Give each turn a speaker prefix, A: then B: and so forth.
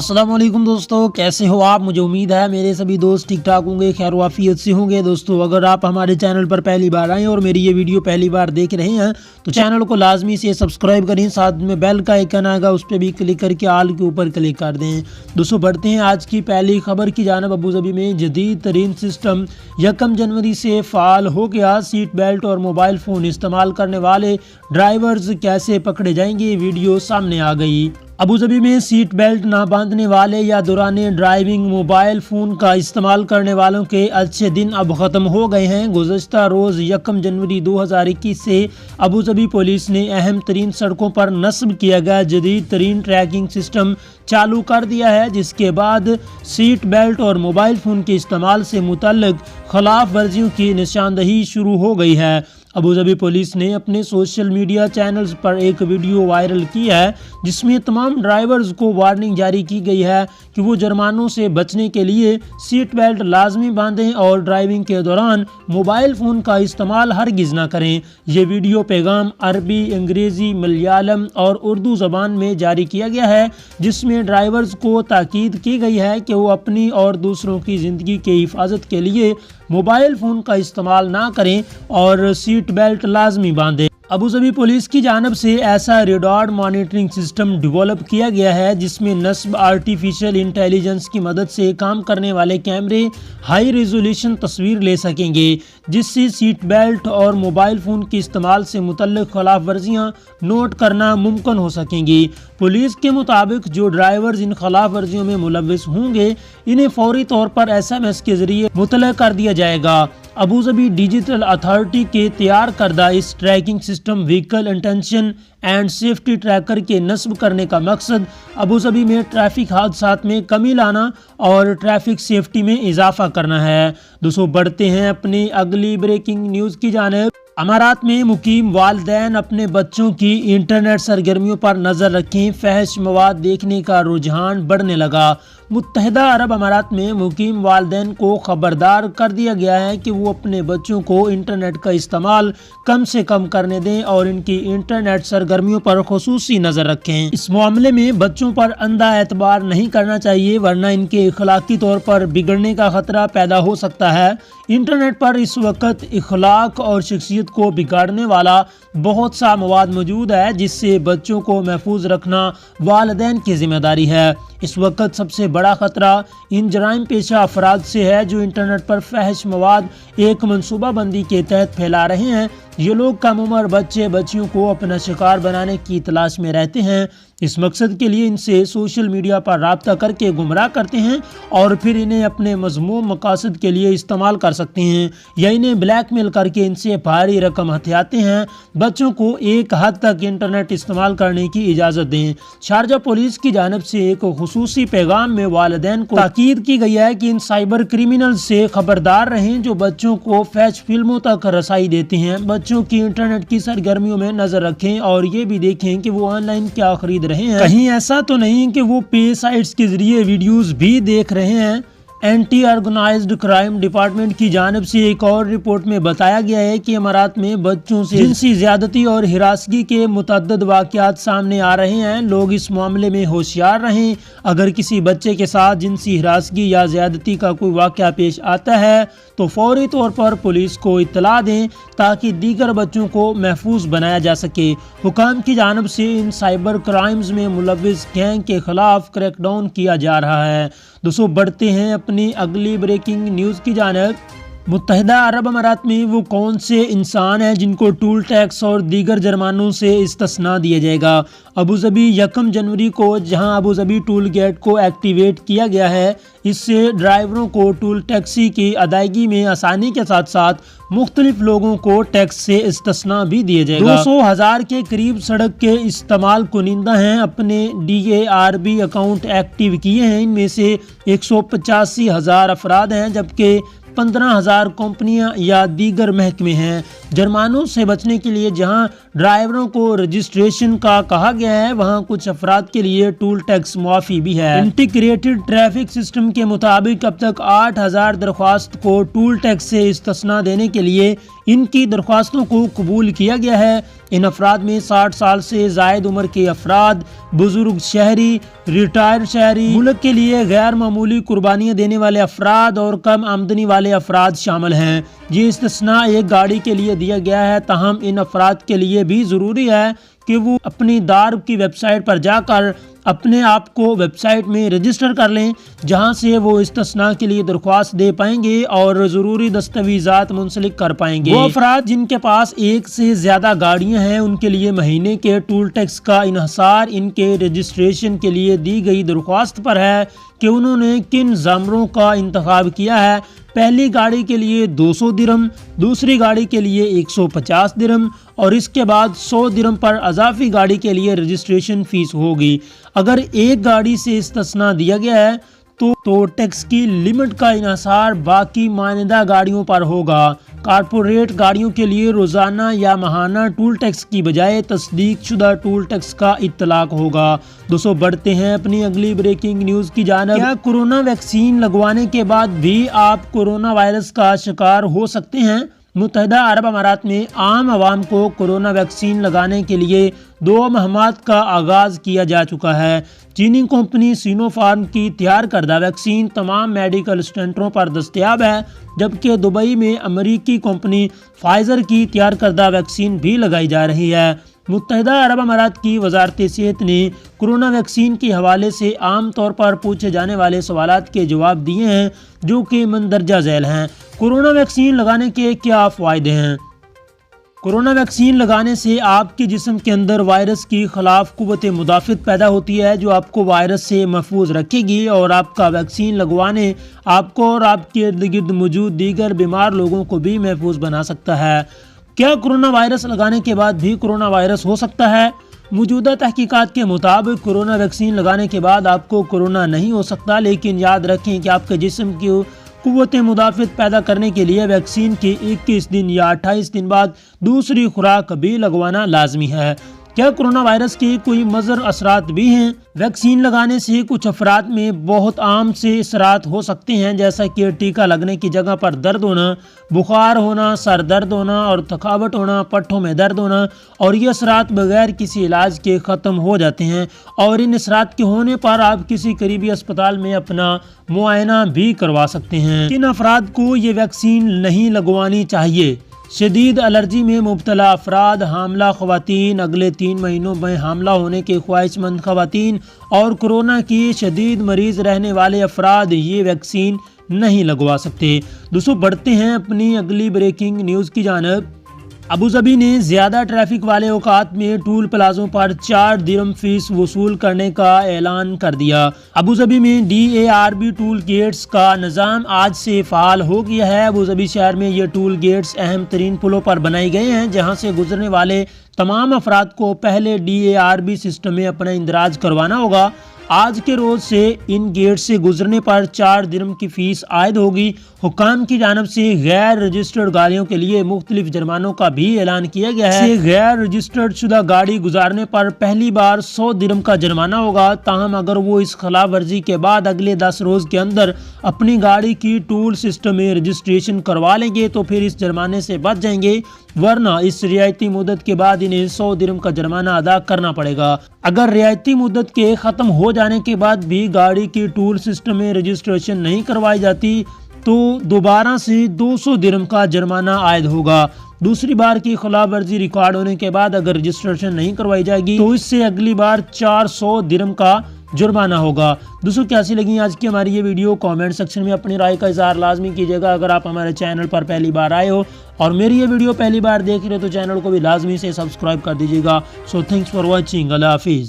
A: अस्सलाम वालेकुम दोस्तों, कैसे हो आप। मुझे उम्मीद है मेरे सभी दोस्त ठीक ठाक होंगे, खैर वाफियत से होंगे। दोस्तों अगर आप हमारे चैनल पर पहली बार आए और मेरी ये वीडियो पहली बार देख रहे हैं तो चैनल को लाजमी से सब्सक्राइब करें, साथ में बेल का आइकन आएगा उस पर भी क्लिक करके आल के ऊपर क्लिक कर दें। दोस्तों बढ़ते हैं आज की पहली खबर की जानिब। अबूधाबी में जदीद तरीन सिस्टम 1 जनवरी से फ़ाल हो गया। सीट बेल्ट और मोबाइल फ़ोन इस्तेमाल करने वाले ड्राइवर्स कैसे पकड़े जाएंगे, वीडियो सामने आ गई। अबूधाबी में सीट बेल्ट ना बांधने वाले या दौरान ड्राइविंग मोबाइल फ़ोन का इस्तेमाल करने वालों के अच्छे दिन अब ख़त्म हो गए हैं। गुज़श्ता रोज़ 1 जनवरी 2021 से अबूधाबी पुलिस ने अहम तरीन सड़कों पर नस्ब किया गया जदीद तरीन ट्रैकिंग सिस्टम चालू कर दिया है, जिसके बाद सीट बेल्ट और मोबाइल फ़ोन के इस्तेमाल से मुतल्लिक़ खिलाफ वर्जियों की निशानदही शुरू हो गई है। अबूधाबी पुलिस ने अपने सोशल मीडिया चैनल्स पर एक वीडियो वायरल की है जिसमें तमाम ड्राइवर्स को वार्निंग जारी की गई है कि वो जुर्मानों से बचने के लिए सीट बेल्ट लाजमी बांधें और ड्राइविंग के दौरान मोबाइल फ़ोन का इस्तेमाल हरगिज़ ना करें। ये वीडियो पैगाम अरबी, अंग्रेज़ी, मलयालम और उर्दू ज़बान में जारी किया गया है, जिसमें ड्राइवर्स को ताकीद की गई है कि वो अपनी और दूसरों की ज़िंदगी की हिफाजत के लिए मोबाइल फ़ोन का इस्तेमाल ना करें और सीट बेल्ट लाजमी बांधें। अबूधाबी पुलिस की जानब से ऐसा रेडार मॉनिटरिंग सिस्टम डेवलप किया गया है जिसमें नस्ब आर्टिफिशियल इंटेलिजेंस की मदद से काम करने वाले कैमरे हाई रेजोल्यूशन तस्वीर ले सकेंगे, जिससे सीट बेल्ट और मोबाइल फ़ोन के इस्तेमाल से मुतल्लिक़ खिलाफ वर्जियाँ नोट करना मुमकिन हो सकेंगी। पुलिस के मुताबिक जो ड्राइवर्स इन खिलाफ वर्जियों में मुलव्विस होंगे इन्हें फौरी तौर पर SMS के जरिए मुतला कर दिया जाएगा। अबूधाबी डिजिटल अथॉरिटी के तैयार करदा इस tracking system vehicle intention and safety tracker के नस्ब करने का मकसद अबूधाबी में ट्रैफिक हादसात में कमी लाना और ट्रैफिक सेफ्टी में इजाफा करना है। दोस्तों बढ़ते हैं अपनी अगली ब्रेकिंग न्यूज़ की जानिब। अमारात में मुकीम वालिदैन अपने बच्चों की इंटरनेट सरगर्मियों पर नज़र रखें, फहश मवाद देखने का रुझान बढ़ने लगा। मुत्तहिदा अरब अमारात में मुकीम वालिदैन को खबरदार कर दिया गया है कि वो अपने बच्चों को इंटरनेट का इस्तेमाल कम से कम करने दें और इनकी इंटरनेट सरगर्मियों पर खुसूसी नज़र रखें। इस मामले में बच्चों पर अंधा एतबार नहीं करना चाहिए, वरना इनके इखलाकी तौर पर बिगड़ने का खतरा पैदा हो सकता है। इंटरनेट पर इस वक्त इखलाक और शख्सियत को बिगाड़ने वाला बहुत सा मवाद मौजूद है, जिससे बच्चों को महफूज रखना वालिदैन की जिम्मेदारी है। इस वक्त सबसे बड़ा खतरा इन जराइम पेशा अफराद से है जो इंटरनेट पर फहश मवाद एक मनसूबा बंदी के तहत फैला रहे हैं। ये लोग कम उम्र बच्चे बच्चियों को अपना शिकार बनाने की तलाश में रहते हैं। इस मकसद के लिए इनसे सोशल मीडिया पर राब्ता करके गुमराह करते हैं और फिर इन्हें अपने मज़मूम मकासद के लिए इस्तेमाल कर सकते हैं या इन्हें ब्लैकमेल करके इनसे भारी रकम हथियाते हैं। बच्चों को एक हद तक इंटरनेट इस्तेमाल करने की इजाज़त दें। शारजा पुलिस की जानिब से एक खुसूसी पैगाम में वालिदैन को ताकीद की गई है कि इन साइबर क्रिमिनल से खबरदार रहें जो बच्चों को फैश फिल्मों तक रसाई देते हैं। बच्चों की इंटरनेट की सरगर्मियों में नज़र रखें और ये भी देखें कि वो ऑनलाइन क्या खरीद रहे हैं। कहीं ऐसा तो नहीं कि वो पे साइट्स के जरिए वीडियोस भी देख रहे हैं। एंटी ऑर्गेनाइज्ड क्राइम डिपार्टमेंट की जानिब से एक और रिपोर्ट में बताया गया है कि अमारात में बच्चों से जिनसी ज्यादती और हिरासगी के मुतअद्दिद वाक़यात सामने आ रहे हैं। लोग इस मामले में होशियार रहें। अगर किसी बच्चे के साथ जिनसी हिरासगी या ज्यादती का कोई वाक़या पेश आता है तो फौरी तौर पर पुलिस को इत्तला दें ताकि दीगर बच्चों को महफूज बनाया जा सके। हुकाम की जानिब से इन साइबर क्राइम्स में मुलव्विस गैंग के खिलाफ क्रैकडाउन किया जा रहा है। दोस्तों बढ़ते हैं अपनी अगली ब्रेकिंग न्यूज़ की जानिब। मुत्तहिदा अरब अमारात में वो कौन से इंसान हैं जिनको टूल टैक्स और दीगर जुर्मानों से इस्तिस्ना दिया जाएगा। अबूधाबी 1 जनवरी को जहां अबूधाबी टूल गेट को एक्टिवेट किया गया है, इससे ड्राइवरों को टूल टैक्सी की अदायगी में आसानी के साथ साथ मुख्तलिफ लोगों को टैक्स से इस्तिस्ना भी दिया जाएगा। 200,000 के करीब सड़क के इस्तेमाल कुनिंदा हैं अपने DARB अकाउंट एक्टिव किए हैं। इनमें से 185,000 अफराद हैं जबकि 15,000 कंपनियां या दीगर महकमे हैं। जुर्मानों से बचने के लिए जहां ड्राइवरों को रजिस्ट्रेशन का कहा गया है, वहां कुछ अफराद के लिए टूल टैक्स मुआफी भी है। इंटीग्रेटेड ट्रैफिक सिस्टम के मुताबिक अब तक 8,000 दरख्वास्त को टूल टैक्स से इस्तिस्ना देने के लिए ان کی درخواستوں کو قبول کیا گیا ہے۔ ان افراد میں 60 سال سے زائد عمر کے افراد، بزرگ شہری، ریٹائر شہری، ملک کے لیے غیر معمولی قربانیاں دینے والے افراد اور کم آمدنی والے افراد شامل ہیں۔ یہ استثناء ایک گاڑی کے لیے دیا گیا ہے، تاہم ان افراد کے لیے بھی ضروری ہے کہ وہ اپنی دار کی ویب سائٹ پر جا کر اپنے آپ کو ویب سائٹ میں رجسٹر کر لیں، جہاں سے وہ استثناء کے لیے درخواست دے پائیں گے اور ضروری دستاویزات منسلک کر پائیں گے۔ وہ افراد جن کے پاس ایک سے زیادہ گاڑیاں ہیں، ان کے لیے مہینے کے ٹول ٹیکس کا انحصار ان کے رجسٹریشن کے لیے دی گئی درخواست پر ہے کہ انہوں نے کن زمروں کا انتخاب کیا ہے۔ پہلی گاڑی کے لیے 200 درہم، دوسری گاڑی کے لیے 150 درہم اور اس کے بعد 100 درہم پر اضافی گاڑی کے لیے رجسٹریشن فیس ہوگی۔ اگر ایک گاڑی سے استثناء دیا گیا ہے تو ٹیکس کی لمٹ کا انحصار باقی مانندہ گاڑیوں پر ہوگا۔ کارپوریٹ گاڑیوں کے لیے روزانہ یا ماہانہ ٹول ٹیکس کی بجائے تصدیق شدہ ٹول ٹیکس کا اطلاق ہوگا۔ دوستو بڑھتے ہیں اپنی اگلی بریکنگ نیوز کی جانب۔ کیا کورونا ویکسین لگوانے کے بعد بھی آپ کورونا وائرس کا شکار ہو سکتے ہیں؟ متحدہ عرب امارات میں عام عوام کو کورونا ویکسین لگانے کے لیے 2 مہمات کا آغاز کیا جا چکا ہے۔ چینی کمپنی سینو فارم کی تیار کردہ ویکسین تمام میڈیکل سینٹروں پر دستیاب ہے، جبکہ دبئی میں امریکی کمپنی فائزر کی تیار کردہ ویکسین بھی لگائی جا رہی ہے۔ متحدہ عرب امارات کی وزارت صحت نے کورونا ویکسین کے حوالے سے عام طور پر پوچھے جانے والے سوالات کے جواب دیے ہیں، جو کہ مندرجہ ذیل ہیں۔ کورونا ویکسین لگانے کے کیا فوائد ہیں؟ کورونا ویکسین لگانے سے آپ کے جسم کے اندر وائرس کی خلاف قوت مدافعت پیدا ہوتی ہے، جو آپ کو وائرس سے محفوظ رکھے گی اور آپ کا ویکسین لگوانے آپ کو اور آپ کے ارد گرد موجود دیگر بیمار لوگوں کو بھی محفوظ بنا سکتا ہے۔ کیا کورونا وائرس لگانے کے بعد بھی کورونا وائرس ہو سکتا ہے؟ موجودہ تحقیقات کے مطابق کورونا ویکسین لگانے کے بعد آپ کو کورونا نہیں ہو سکتا، لیکن یاد رکھیں کہ آپ کے جسم کی قوت مدافعت پیدا کرنے کے لیے ویکسین کے 21 دن یا 28 دن بعد دوسری خوراک بھی لگوانا لازمی ہے۔ کیا کورونا وائرس کے کوئی مضر اثرات بھی ہیں؟ ویکسین لگانے سے کچھ افراد میں بہت عام سے اثرات ہو سکتے ہیں، جیسا کہ ٹیکہ لگنے کی جگہ پر درد ہونا، بخار ہونا، سر درد ہونا اور تھکاوٹ ہونا، پٹھوں میں درد ہونا، اور یہ اثرات بغیر کسی علاج کے ختم ہو جاتے ہیں، اور ان اثرات کے ہونے پر آپ کسی قریبی اسپتال میں اپنا معائنہ بھی کروا سکتے ہیں۔ کن افراد کو یہ ویکسین نہیں لگوانی چاہیے؟ شدید الرجی میں مبتلا افراد، حاملہ خواتین، اگلے 3 مہینوں میں حاملہ ہونے کے خواہش مند خواتین اور کورونا کی شدید مریض رہنے والے افراد یہ ویکسین نہیں لگوا سکتے۔ دوستو بڑھتے ہیں اپنی اگلی بریکنگ نیوز کی جانب۔ ابوظہبی نے زیادہ ٹریفک والے اوقات میں ٹول پلازوں پر 4 درہم فیس وصول کرنے کا اعلان کر دیا۔ ابوظہبی میں DARB ٹول گیٹس کا نظام آج سے فعال ہو گیا ہے۔ ابوظہبی شہر میں یہ ٹول گیٹس اہم ترین پلوں پر بنائے گئے ہیں، جہاں سے گزرنے والے تمام افراد کو پہلے DARB سسٹم میں اپنا اندراج کروانا ہوگا۔ آج کے روز سے ان گیٹ سے گزرنے پر 4 درہم کی فیس عائد ہوگی۔ حکام کی جانب سے غیر رجسٹرڈ گاڑیوں کے لیے مختلف جرمانوں کا بھی اعلان کیا گیا ہے۔ غیر رجسٹرڈ شدہ گاڑی گزارنے پر پہلی بار 100 درہم کا جرمانہ ہوگا، تاہم اگر وہ اس خلاف ورزی کے بعد اگلے 10 روز کے اندر اپنی گاڑی کی ٹول سسٹم میں رجسٹریشن کروا لیں گے تو پھر اس جرمانے سے بچ جائیں گے، ورنہ اس رعایتی مدت کے بعد انہیں 100 درہم کا جرمانہ ادا کرنا پڑے گا۔ اگر رعایتی مدت کے ختم ہو جانے کے بعد بھی گاڑی کی ٹول سسٹم میں رجسٹریشن نہیں کروائی جاتی تو دوبارہ سے 200 درہم کا جرمانہ عائد ہوگا۔ دوسری بار کی خلاف ورزی ریکارڈ ہونے کے بعد اگر رجسٹریشن نہیں کروائی جائے گی تو اس سے اگلی بار 400 درہم کا جرمانہ ہوگا۔ دوستو کیسی لگی آج کی ہماری یہ ویڈیو؟ کامنٹ سیکشن میں اپنی رائے کا اظہار لازمی کیجیے گا۔ اگر آپ ہمارے چینل پر پہلی بار آئے ہو اور میری یہ ویڈیو پہلی بار دیکھ رہے ہو تو چینل کو بھی لازمی سے سبسکرائب کر دیجیے گا۔ سو تھینکس فار واچنگ۔ اللہ حافظ۔